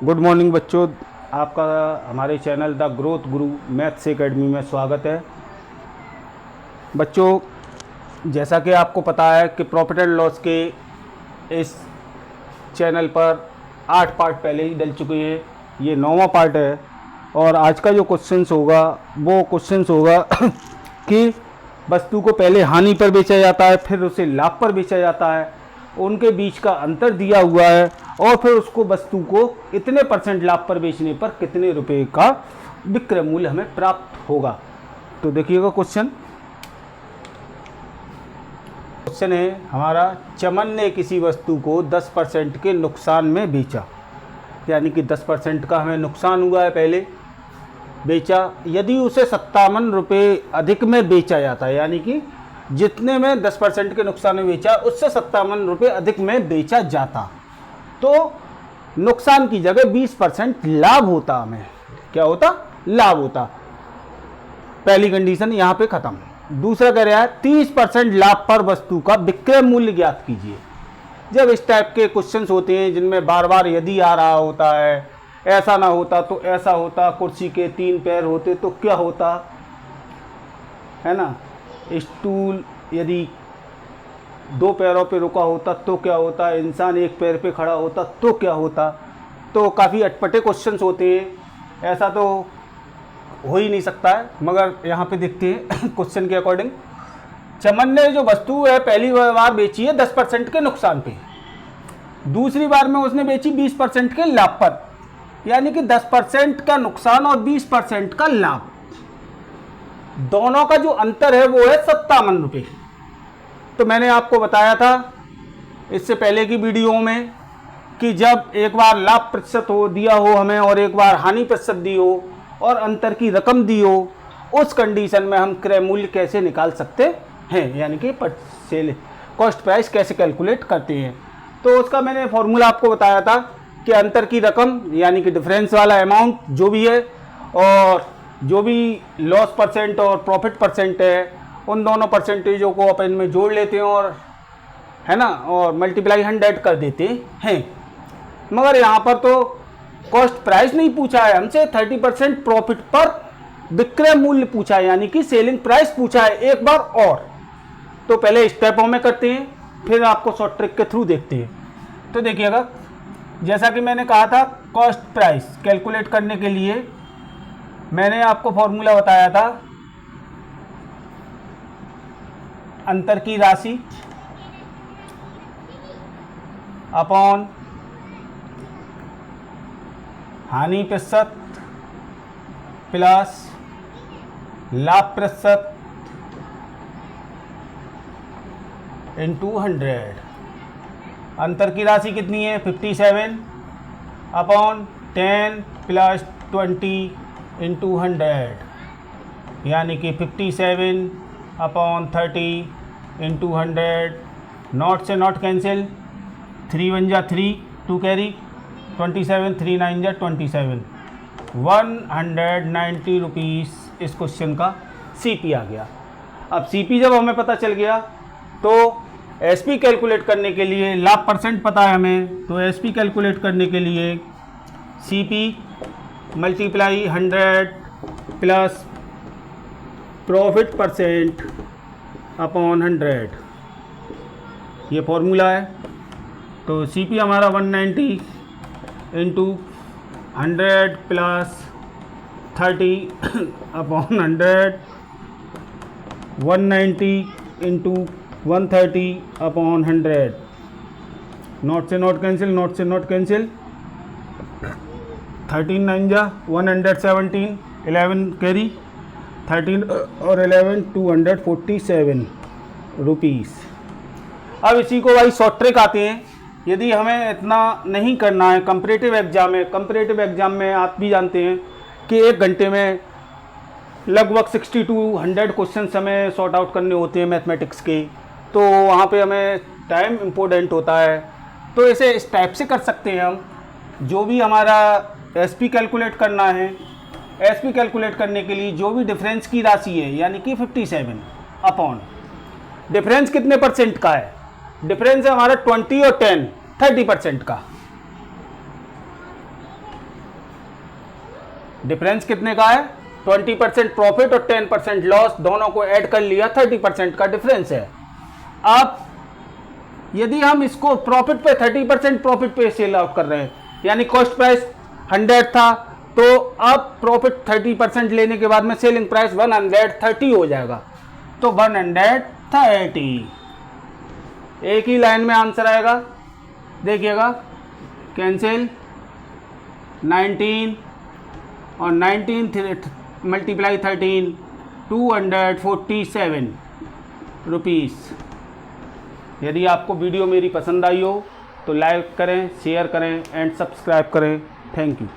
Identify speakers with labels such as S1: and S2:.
S1: Good morning बच्चों, आपका हमारे channel the growth Guru maths academy में स्वागत है। बच्चों, जैसा कि आपको पता है कि प्रॉफिट एंड लॉस के इस चैनल पर 8 पार्ट पहले ही डल चुके हैं। ये 9वां पार्ट है और आज का जो क्वेश्चंस होगा वो क्वेश्चंस होगा कि वस्तु को पहले हानि पर बेचा जाता है, फिर उसे लाभ पर बेचा जाता है, उनके बीच का अंतर दिया हुआ है और फिर उसको वस्तु को इतने % लाभ पर बेचने पर कितने रुपए का विक्रय मूल्य हमें प्राप्त होगा। तो देखिएगा क्वेश्चन है हमारा, चमन ने किसी वस्तु को 10% के नुकसान में बेचा, यानी कि 10% का हमें नुकसान हुआ है पहले बेचा। यदि उसे 57 रुपये अधिक में बेचा जाता है, यानी कि जितने में 10% के नुकसान में बेचा उससे 57 रुपये अधिक में बेचा जाता, तो नुकसान की जगह 20% लाभ होता। हमें क्या होता? लाभ होता। पहली कंडीशन यहाँ पे खत्म। दूसरा कह रहा है 30% लाभ पर वस्तु का विक्रय मूल्य ज्ञात कीजिए। जब इस टाइप के क्वेश्चंस होते हैं जिनमें बार बार यदि आ रहा होता है, ऐसा ना होता तो ऐसा होता, कुर्सी के 3 पैर होते तो क्या होता, है ना, स्टूल यदि 2 पैरों पे रुका होता तो क्या होता, इंसान 1 पैर पे खड़ा होता तो क्या होता। तो काफ़ी अटपटे क्वेश्चंस होते हैं, ऐसा तो हो ही नहीं सकता है। मगर यहाँ पे देखते हैं क्वेश्चन के अकॉर्डिंग। चमन ने जो वस्तु है पहली बार बेची है 10% के नुकसान पे, दूसरी बार में उसने बेची 20% के लाभ पर, यानी कि 10% का नुकसान और 20% का लाभ, दोनों का जो अंतर है वो है 57 रुपये। तो मैंने आपको बताया था इससे पहले की वीडियो में कि जब एक बार लाभ प्रतिशत हो दिया हो हमें और एक बार हानि प्रतिशत दी हो और अंतर की रकम दी हो, उस कंडीशन में हम क्रय मूल्य कैसे निकाल सकते हैं, यानी कि सेल कॉस्ट प्राइस कैसे कैलकुलेट करते हैं। तो उसका मैंने फॉर्मूला आपको बताया था कि अंतर की रकम यानी कि डिफरेंस वाला अमाउंट जो भी है, और जो भी लॉस परसेंट और प्रॉफिट परसेंट है, उन दोनों परसेंटेजों को अपन में जोड़ लेते हैं और, है ना, और मल्टीप्लाई 100 कर देते हैं। मगर यहाँ पर तो कॉस्ट प्राइस नहीं पूछा है हमसे, 30% प्रॉफिट पर विक्रय मूल्य पूछा है, यानी कि सेलिंग प्राइस पूछा है एक बार और। तो पहले स्टेपों में करते हैं, फिर आपको शॉर्ट ट्रिक के थ्रू देखते हैं। तो देखिएगा, जैसा कि मैंने कहा था कॉस्ट प्राइस कैलकुलेट करने के लिए मैंने आपको फॉर्मूला बताया था, अंतर की राशि अपॉन हानि प्रतिशत प्लस लाभ प्रतिशत इंटू 100। अंतर की राशि कितनी है? 57 अपॉन 10 प्लस 20 इंटू 100, यानी कि 57 अपॉन 30 इंटू 100। नॉट से नॉट कैंसिल, 3 1 जा 3, 2 कैरी, 27, 3 9 जा 27, 190 रुपीज़ इस क्वेश्चन का सीपी आ गया। अब सीपी जब हमें पता चल गया तो एसपी कैलकुलेट करने के लिए, लाभ परसेंट पता है हमें, तो एसपी कैलकुलेट करने के लिए CP multiply 100 plus profit percent upon 100, ये फॉर्मूला है। तो सीपी हमारा 190 into 100 plus 30 upon 100, 190 into 130 upon 100। Not से नॉट कैंसिल, नॉट से नॉट कैंसिल, 13 9 जा 117, 11 कैरी, 13 और 11 247 रुपीज़। अब इसी को भाई शॉर्ट ट्रिक आते हैं। यदि हमें इतना नहीं करना है, कंपैरेटिव एग्जाम में आप भी जानते हैं कि 1 घंटे में लगभग 60 to 100 क्वेश्चन हमें सॉर्ट आउट करने होते हैं मैथमेटिक्स के, तो वहाँ पे हमें टाइम इम्पोर्टेंट होता है। तो इसे इस टाइप से कर सकते हैं हम। जो भी हमारा एसपी कैलकुलेट करना है, एसपी कैलकुलेट करने के लिए जो भी डिफरेंस की राशि है, यानी कि 57 अपॉन डिफरेंस कितने परसेंट का है, डिफरेंस है हमारा 20 और 10, 30% का, डिफरेंस कितने का है? 20% प्रॉफिट और 10% लॉस, दोनों को ऐड कर लिया, 30% का डिफरेंस है। अब यदि हम इसको प्रॉफिट पे 30% प्रॉफिट पे सेल आउट कर रहे हैं, यानी कॉस्ट प्राइस 100 था, तो अब प्रॉफिट 30% लेने के बाद में सेलिंग प्राइस 130 हो जाएगा, तो 130। एक ही लाइन में आंसर आएगा, देखिएगा, कैंसिल 19 और 19 मल्टीप्लाई 13, 247 रुपीज़। यदि आपको वीडियो मेरी पसंद आई हो तो लाइक करें, शेयर करें एंड सब्सक्राइब करें। Thank you.